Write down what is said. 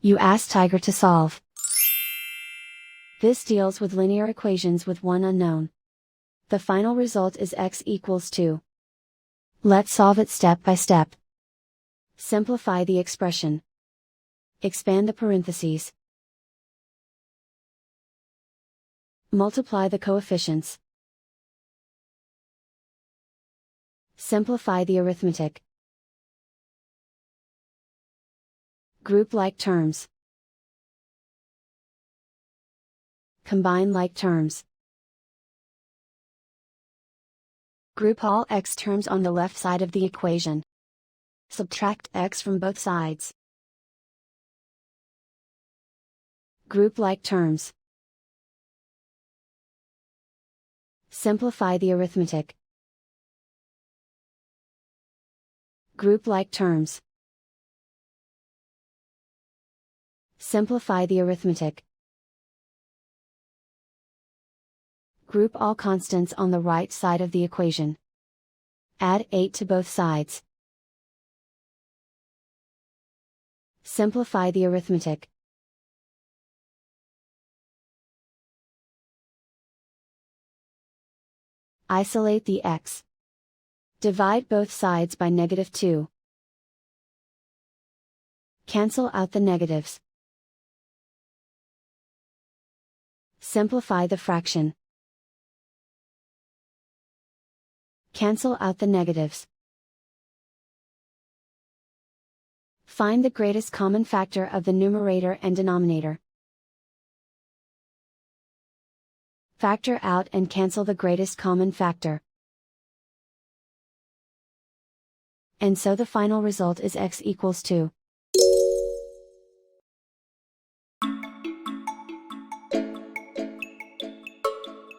You ask Tiger to solve. This deals with linear equations with one unknown. The final result is x equals 2. Let's solve it step by step. Simplify the expression. Expand the parentheses. Multiply the coefficients. Simplify the arithmetic. Group like terms. Combine like terms. Group all x terms on the left side of the equation. Subtract x from both sides. Group like terms. Simplify the arithmetic. Group like terms. Simplify the arithmetic. Group all constants on the right side of the equation. Add 8 to both sides. Simplify the arithmetic. Isolate the x. Divide both sides by -2. Cancel out the negatives. Simplify the fraction. Cancel out the negatives. Find the greatest common factor of the numerator and denominator. Factor out and cancel the greatest common factor. And so the final result is x equals 2.